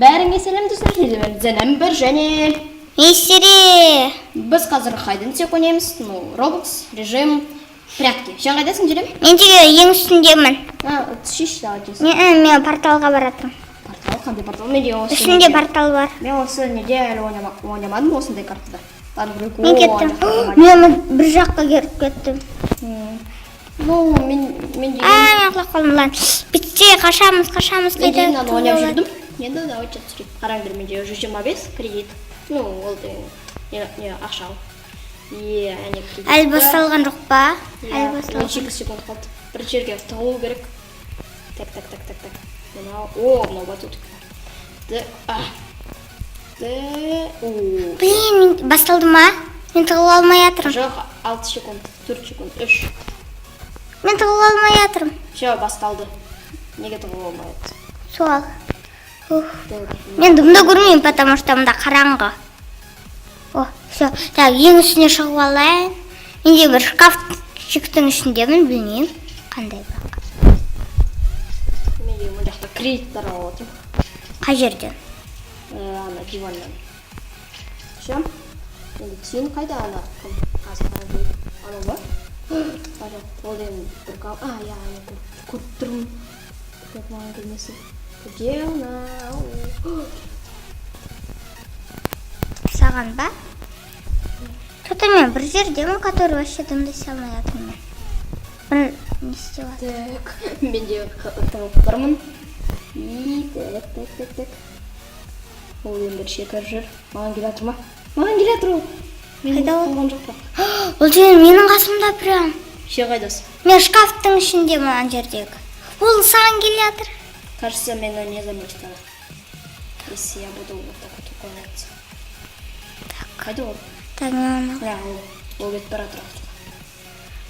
Бәріңе сәлем достар, мен Зәнәм бір және Есере. біз қазір хайден сек ойнаймыз. Roblox режим прятки. Сен қайдасың Желем? Мен теге ең үстіндемін. Шеш давайте. Мен порталға баратырмын. Портал, қандай портал? Менде осы. Үстінде портал бар. Мен осы неде әлі ойнамадым осындай картада. Мен кеттім. Мен бір жаққа керіп кеттім. Ну, мен деген... Мен құлақ қалдым лан. Бітсе қашамыз Мен деген аны ойнап жүрдім. Енді давайте түсірейік. Қараңдар, менде уже 25 кредит. Ну, ол не ақша. Әне кредит. Әлі басталған жоқ па? Әлі басталған. 8 секунд қалды. Бір жерге тығылу керек. Так. Мынау батут. Блин, басталды ма? Мен тығылып алмай жатырмын. Жоқ, 6 секунд, 4 секунд, 3. Мен тығылып алмай жатырмын. Все, басталды. Неге тығылып алмайды? Сол. Мен дымды көрмеймін, потому что мында қараңғы. Все. Так, ең үстіне шығып алайын. Менде бір шкафчиктің ішіндемін, білмеймін. Қандай бірақ. Менде мұн жақта кредиттер алып отырмын. Қай жерден? Ана диваннан. Все. Енді сен қайда ана? Ана ба? Ол енді бір қал. Көріп тұрмын. Как маған келмесін. Где она? Саған ба? Что-то мен бір жердемін, который вообще дымдаса алмай жатырмын. Бір не істеп жатыр? Так, менде тығып тұрмын. Так. Ол енді шекер жүр. Маған келе жатыр ма? Маған келе жатыр ол. Қайда ол? Болған жоқ па? Ол деген менің қасымда прям. Ше қайдасың? Мен шкафтың ішіндемін ана жердегі. Ол саған келе жатыр. Кажется, меня не заметила. Если я буду вот так вот уклоняться. Так, пойду. Так, мен Да, ол бет бара тұрады.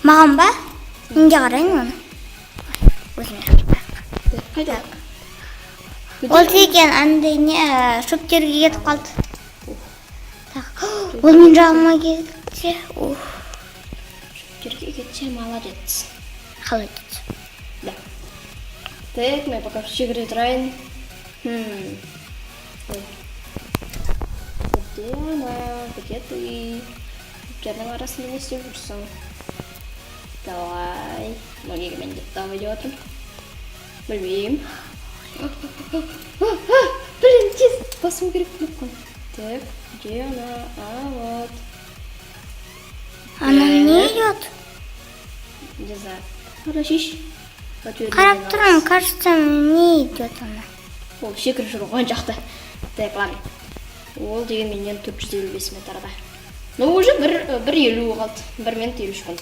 Маған ба? Менде қарайын оны. Өзіме қарайын. Қайда? Ол деген андай не шөптерге кетіп қалды. Так, ол мен жағыма келді. Шөптерге кетсе, молодец. Қалай кетті? Да. Так, мен пока шегіре тұрайын. Где она? Где ты? Шөптердің арасында не істеп жүрсің? Давай. Неге мен деп давай деп отырмын? Білмеймін. Блин, тез басым керек кнопканы. Так, где она? Вот. Она не идет. Не знаю. Хорошиш. Қарап тұрмын, кажется, не идет она. Ол шекір жүр оған жақта. Так, ладно. Ол деген менен 455 метрда. Ну, уже бір 50 қалды. 1 минут 50 секунд.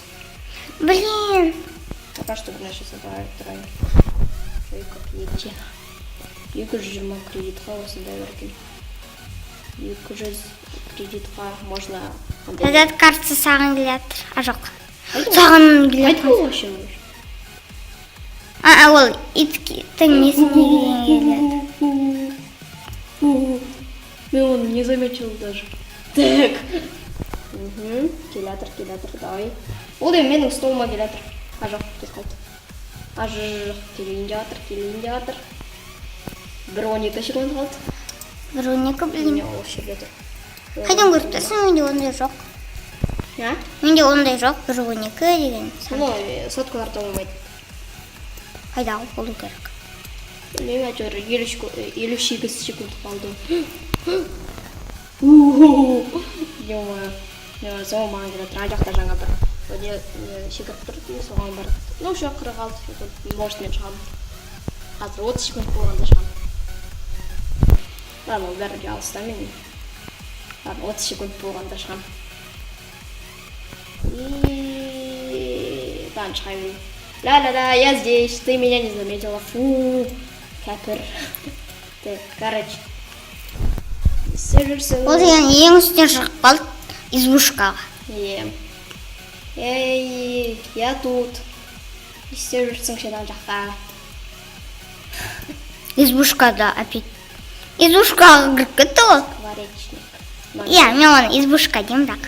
Блин. Пока что бір нәрсе тұрайын. Как 220 кредитқа осындай өркен. 200 кредитқа можно... Этот карта саған келе жатыр. Жоқ. Саған келе жатыр. Қайда ол вообще? Ол иттің несіне келе жатыр. Мен оны не заметил даже. Так. Келатыр, давай. Ол да менің столыма келатыр. Жоқ, кет қалды. Жоқ, келейін жатыр. 1-12 секунд қалды. 1-12, білмеймін. Не, ол шерде тұр. Қайдан көріп тұрсың? Менде ондай жоқ. Менде ондай жоқ, 1-12 деген. Ну, соткаларда болмайды. Қайдағы болу керек. Мен әйтеуір 58 секунд қалды. Соған маған келе тұр. Жақта жаңа бір шекіріп тұр, соған бар. Ну, уже 46 секунд. Может, мен шығамын. Қазір 30 секунд болғанда шығамын. Ладно, ол бәрі алыста мен. Ладно, 30 секунд болғанда шығамын. И... Там шыға берейін. Ла-ла-ла, я здесь, ты меня не заметила. Фу, кәпір. Так, короче. Ол деген ең үстіне шығып қалды. Избушкаға. Эй, я тут. Не істеп жүрсің сен ана жақта. Избушкада опять. Избушкаға кіріп кетті ол. Скворечник. Мен оны избушка деймін бірақ.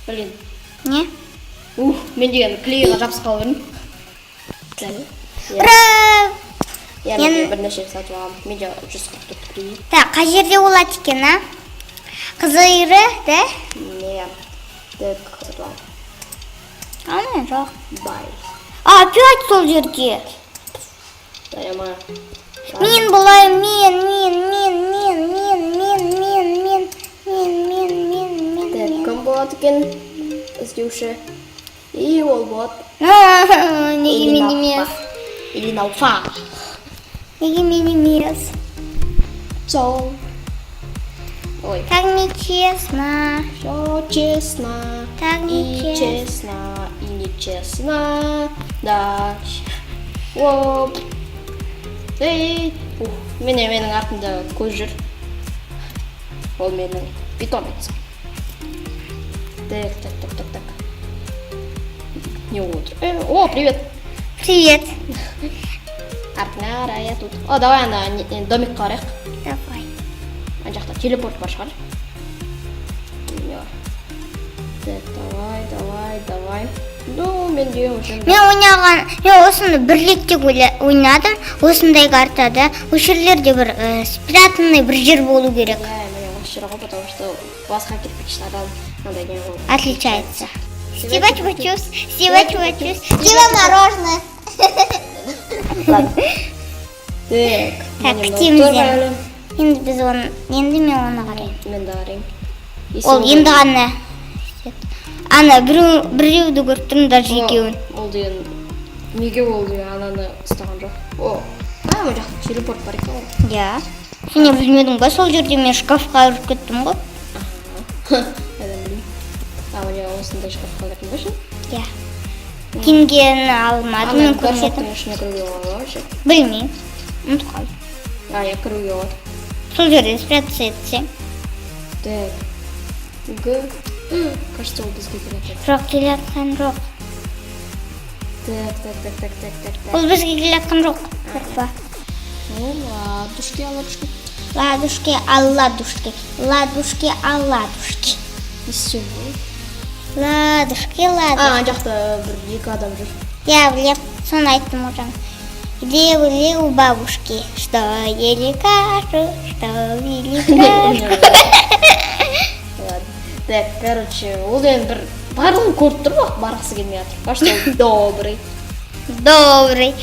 Блин. Не? Мен деген клейға жабысып қалып едім. Ура! Я Мен- бір нәрсе сатып аламын. Менде 144 кредит. Так, қай жерде болады екен, а? Қызыры, да? Не. Так, сатып аламын. Ана, жоқ. Бай. Опять сол жерде. Даяма. Мен болайын, мен. Так, кім болады екен? Іздеуші. И ол болады. Неге мен емес? Или Науфа. Неге мен емес? Сол. Ой. Так нечестно. Все честно. Так И нечестно. честно, и нечестно. Да. Оп. Ей. Менің артымда көз жүр. Ол менің питомец. Так. Не вот. О, привет. Привет. Артына я тут. О, давай ана домик қарайық. Давай. Ана жақта телепорт бар шығар. Так, давай. Ну, менде уже. Мен осыны бірлікте ойнадым. Осындай картада. Осы жерлерде бір спрятанный бір жер болу керек. Да, мне осы жер ғой, потому что басқа кирпичтардан мынандай не болды. Отличается. Стива чувачус. Стива мороженое. Ладно. Так, міне мынау күтеміз торға енді. әлі. Енді мен оны қараймын. Мен де қараймын. Ол енді ғана. Ана біреуді көріп тұрмын даже екеуін. Ол деген неге ол деген ананы ұстаған жоқ. О, мына жақта телепорт бар екен ғой. Иә. Сен не білмедің ба, сол жерде мен шкафқа кіріп кеттім ғой. Қайдан білейін. Міне осындай шкафқа кірдім ба ше? Иә. Теңгені алмадым, мен көрсетім. Гармоттың ішіне кіруге болады ма ше? Білмеймін. Ұмытып қалдым. Я кіруге болады. Сол жерде спрятаться етсең. Так. Кажется, ол бізге келеді. Жоқ, келе жатқан жоқ. Так. Ол бізге келе жатқан жоқ. Қорықпа. Ладушки, оладушки. Ладушки. Несі Ладушки. ана жақта бір екі адам жүр. Я білем, соны айттым оған. Где у бабушки, что ели кашу, что пили кашу. Ладно. Так, короче, ол енді бір барлығын көріп тұр ғой, барғысы келмей жатыр. Кажется, ол Добрый.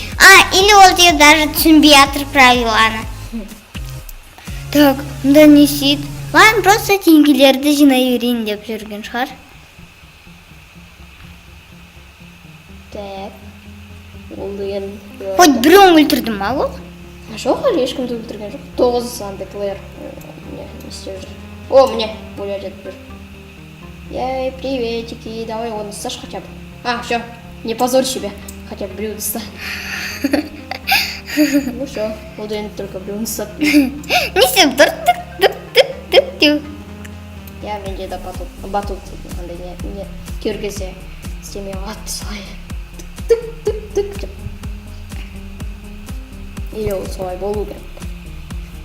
Или ол тебе даже түсінбей жатыр правиланы. Так, мында не істейді? Ладно, просто теңгелерді жинай берейін деп жүрген шығар. Так. Ол деген... Хоть біреуін өлтірді ма ол? Жоқ, әлі ешкімді өлтірген жоқ. 9 андай плеер. Не істеп жүр. О, міне, бөле жетіп жүр. Яй, приветики, давай оны ұсташ хотя бы. Все, не позорь себя. Хотя бы біреуді ұста. Ну все, ол деген только біреуін ұстады. Не істеп тұр? Түк. Я менде де батут андай не кергізе істемей қалады солай. Түк деп. Или ол солай болу керек.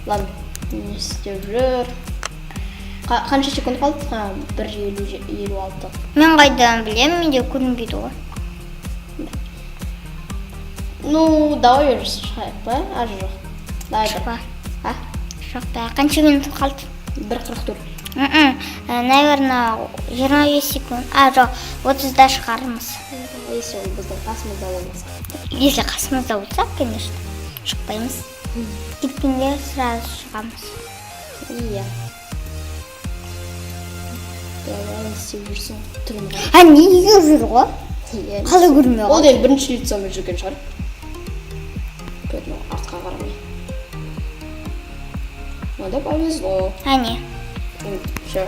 Ладно, не істеп жүр. Қанша секунд қалды? 1:56. Мен қайдан білем, менде көрінбейді ғой. Ну, давай уже шығайық ба? Жоқ. Давай Шықпа. бір. Жоқ та, қанша минут қалды? 1:44. Наверное, 25 секунд. Жоқ, 30-да шығармыз. Если ол біздің қасымызда болмаса. Если қасымызда болса, конечно, шықпаймыз. Кеткенде сразу шығамыз. Иә. Давай істеп жүрсің. Түрін Неге жүр ғой? Қалай көрмей Ол қалды? енді бірінші лицомен жүрген шығар. Артқа қарамай. Мында повезло. Не. Все.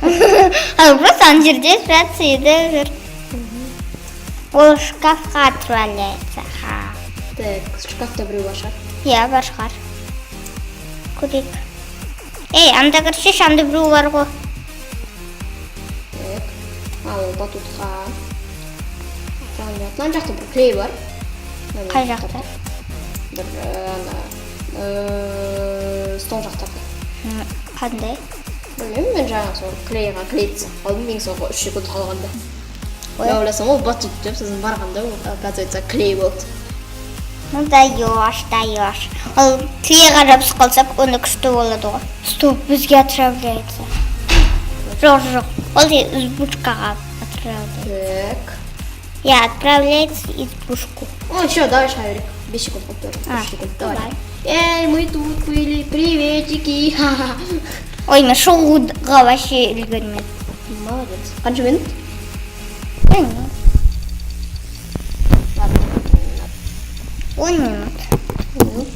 Просто ана жерде спрятаться етіп жүр. Ол шкафқа отправляется. Так, шкафта біреу бар шығар. Иә, бар шығар. Көрейік. Анда кіршеш, анда біреу бар ғой. Так. Ол батутқа. Мына жақта бір клей бар. Қай жақта? Бір стол жақтарда. Қандай? Білмеймін, мен жаңа сол клейға клейтсін. Алдым мен соңғы 3 секунд қалғанда. Я ойласам, ол батут деп, сіздің барғанда, ол, оказывается, клей болды. Ну даешь. Ол тіге қарап қалсақ, оны күшті болады ғой. Стоп, бізге отравляется. Жоқ. Ол избушкаға отравляется. Так. Я отправляется избушку. Ну, еще, давай шарик. 5 секунд, вот 5 секунд, давай. Эй, мы тут были, приветики. Ха-ха. Ой, мен шығуға вообще үлгермедім. Молодец. Қанша минут? Білмеймін. Ладно. 10 минут. Минут.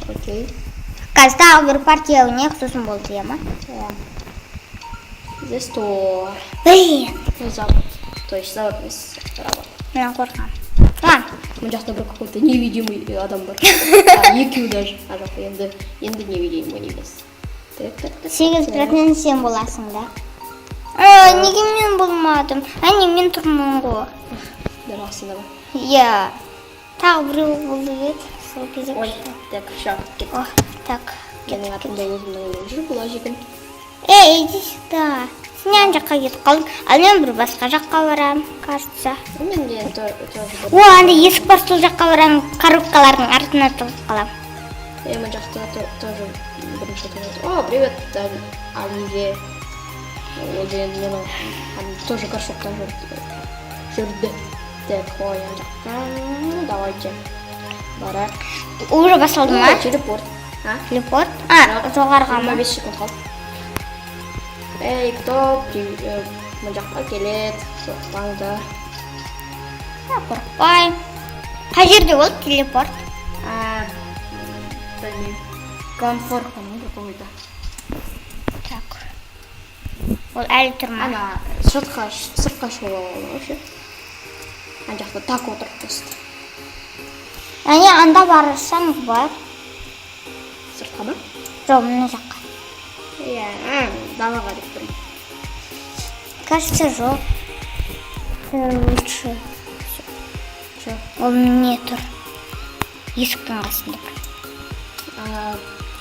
Окей. Қазір тағы бір партия ойнайық, сосын болды, иә ма? Здесь то. Блин, Ну, завод. То есть завод емес. Работа. мен қорқамын. Ладно. Мына жақта бір какой-то невидимый адам бар. Екеу даже. А жоқ, енді невидимый емес. Так. 8% сен боласың да. Неге мен болмадым? Не, мен тұрмын ғой. Даже астында бар. Иә. Тағы біреу болды еді. Сол кезек. Ой, так, ща, кет. О, так. Менің атымда өзімнің ойым жүр, бұл ажигін. Иди сюда. Сен ана жаққа кетіп қалдың. Ал мен бір басқа жаққа барам, кажется. Мен де тоже бір. О, анда есік бар, сол жаққа барам. Коробкалардың артына тұрып қалам. Мына жақта тоже бірінші тұрады. О, привет, Оливия. Ол деген менің тоже горшокта жүрді. Так, ой, ана жақта. Ну, давайте. Барак. Уже басталды ма? Телепорт. Телепорт? Жоғарыға ма? 5 секунд қалды. Эй, кто мына жаққа келеді? Тоқтаңдар. Қорықпай. Қай жерде болды телепорт? Білмеймін. Комфорт какой-то. Так. Ол әлі тұр ма? Ана сыртқа шығып алған вообще. Ана жақта так отырып просто. Анда барсаң бар. Сыртқа ма? Жоқ, мына жаққа. Иә, далаға деп тұрмын. Кажется, жоқ. Лучше. Що? Ол не тұр? Есіктің қасында бар.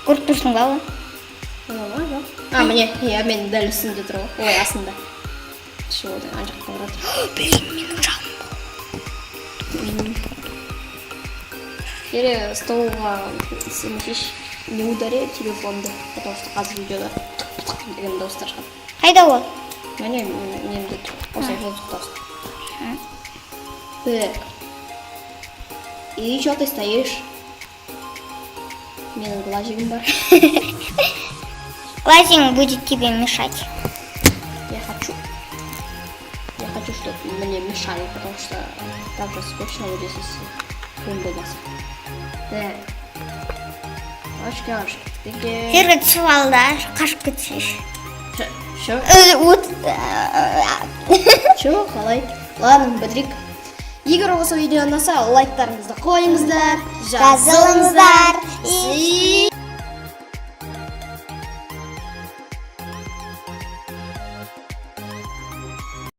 Көріп тұрсың ба ол? Ана жоқ. Міне, иә, мен дәл үстінде тұр ғой. Ой, астында. Що, ана жаққа барады. Блин, менің жаным. Или столға сенсеш не удари телефонды, потому что қазір видеода деген дауыстар шығады. Қайда ол? Міне, немде осылай тоқтасын. Так. И что ты стоишь? Менің глазигім бар. Глазик будет тебе мешать. Я хочу, чтобы мне мешали, потому что так же скучно будет, если он болмаса. Так. Ашки. Жерге түсіп ал да, қашып кетсеш. Что? Вот. Что? Қалай? Ладно, бітірейік. Егер осы видео ұнаса, лайктарыңызды қойыңыздар, жазылыңыздар.